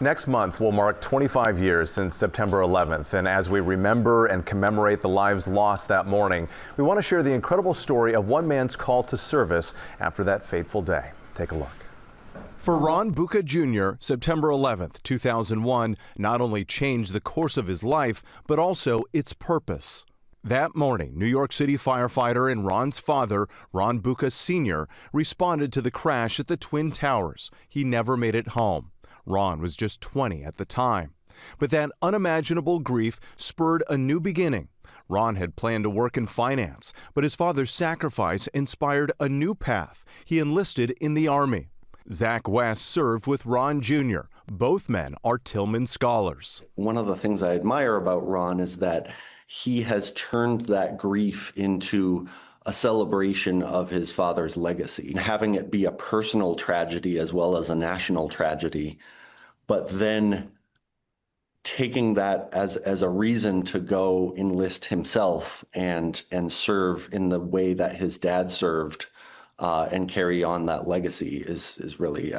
Next month will mark 25 years since September 11th, and as we remember and commemorate the lives lost that morning, we want to share the incredible story of one man's call to service after that fateful day. Take a look. For Ron Bua Jr., September 11th, 2001 not only changed the course of his life, but also its purpose. That morning, New York City firefighter and Ron's father, Ron Bua Sr., responded to the crash at the Twin Towers. He never made it home. Ron was just 20 at the time. But that unimaginable grief spurred a new beginning. Ron had planned to work in finance, but his father's sacrifice inspired a new path. He enlisted in the Army. Zach West served with Ron Jr. Both men are Tillman scholars. One of the things I admire about Ron is that he has turned that grief into a celebration of his father's legacy, having it be a personal tragedy as well as a national tragedy, but then taking that as a reason to go enlist himself and serve in the way that his dad served and carry on that legacy is really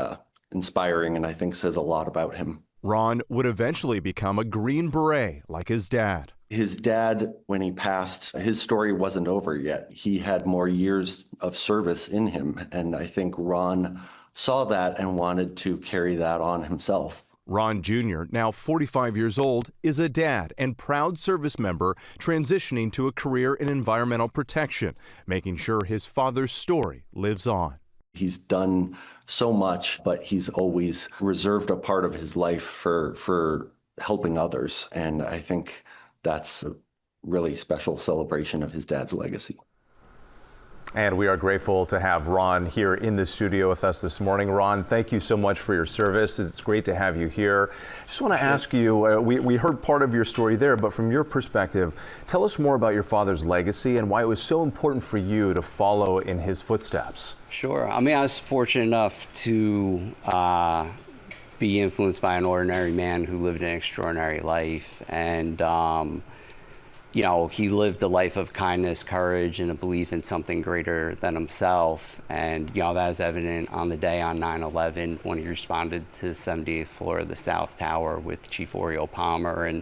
inspiring, and I think says a lot about him. Ron would eventually become a Green Beret like his dad. His dad, when he passed, his story wasn't over yet. He had more years of service in him, and I think Ron saw that and wanted to carry that on himself. Ron Jr., now 45 years old, is a dad and proud service member transitioning to a career in environmental protection, making sure his father's story lives on. He's done so much, but he's always reserved a part of his life for helping others, and I think that's a really special celebration of his dad's legacy. And we are grateful to have Ron here in the studio with us this morning. Ron, thank you so much for your service. It's great to have you here. Just want to ask you, we heard part of your story there, but from your perspective, tell us more about your father's legacy and why it was so important for you to follow in his footsteps. Sure. I mean, I was fortunate enough to be influenced by an ordinary man who lived an extraordinary life. And, you know, he lived a life of kindness, courage, and a belief in something greater than himself. And, you know, that was evident on the day on 9/11 when he responded to the 78th floor of the South Tower with Chief Oriole Palmer. And,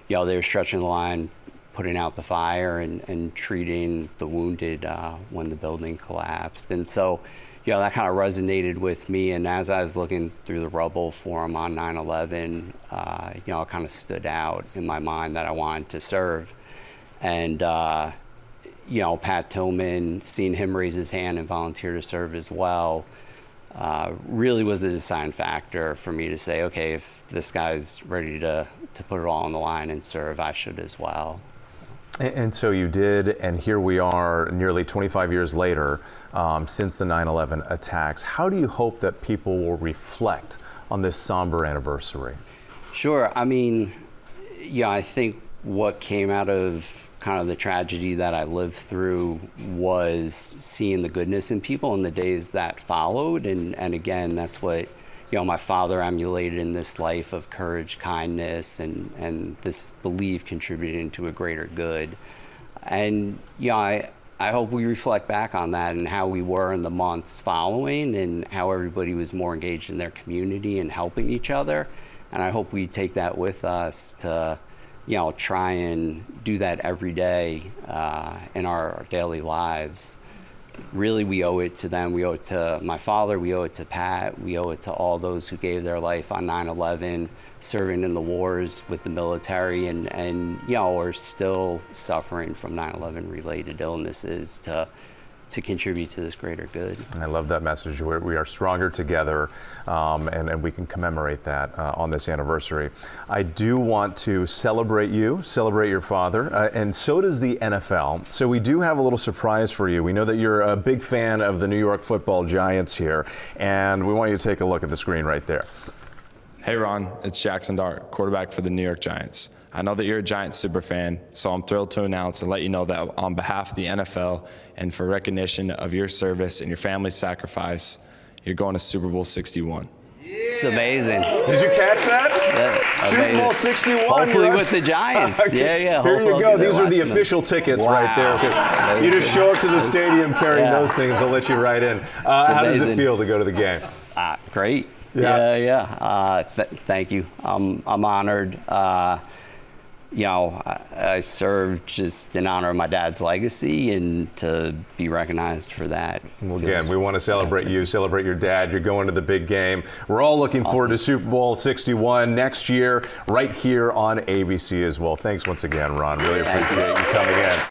you know, they were stretching the line, putting out the fire and treating the wounded when the building collapsed. And so, you know, that kind of resonated with me. And as I was looking through the rubble for him on 9/11, you know, it kind of stood out in my mind that I wanted to serve. And, you know, Pat Tillman, seeing him raise his hand and volunteer to serve as well, really was a deciding factor for me to say, okay, if this guy's ready to put it all on the line and serve, I should as well. And so you did, and here we are nearly 25 years later since the 9/11 attacks. How do you hope that people will reflect on this somber anniversary? Sure. I mean, yeah, I think what came out of kind of the tragedy that I lived through was seeing the goodness in people in the days that followed. And again, that's what, you know, my father emulated in this life of courage, kindness, and this belief contributing to a greater good. And, you know, I hope we reflect back on that and how we were in the months following and how everybody was more engaged in their community and helping each other. And I hope we take that with us to, you know, try and do that every day in our daily lives. Really, we owe it to them. We owe it to my father. We owe it to Pat. We owe it to all those who gave their life on 9/11, serving in the wars with the military, and you know, are still suffering from 9/11 related illnesses to contribute to this greater good. And I love that message. We are stronger together, and we can commemorate that on this anniversary. I do want to celebrate you, celebrate your father, and so does the NFL. So we do have a little surprise for you. We know that you're a big fan of the New York Football Giants here, and we want you to take a look at the screen right there. Hey Ron, it's Jackson Dart, quarterback for the New York Giants. I know that you're a Giants super fan, so I'm thrilled to announce and let you know that on behalf of the NFL and for recognition of your service and your family's sacrifice, you're going to Super Bowl 61. It's amazing. Did you catch that? Yeah, Super Bowl 61. Hopefully with the Giants. Okay. Yeah. Here you go. These are the them. official tickets Wow. right there. You just show up to the stadium carrying those things. They'll let you right in. How does it feel to go to the game? Great. Yeah. Thank you. I'm honored. I served just in honor of my dad's legacy, and to be recognized for that. Well, again, we want to celebrate you, celebrate your dad. You're going to the big game. We're all looking forward to Super Bowl 61 next year, right here on ABC as well. Thanks once again, Ron. Really appreciate you coming in.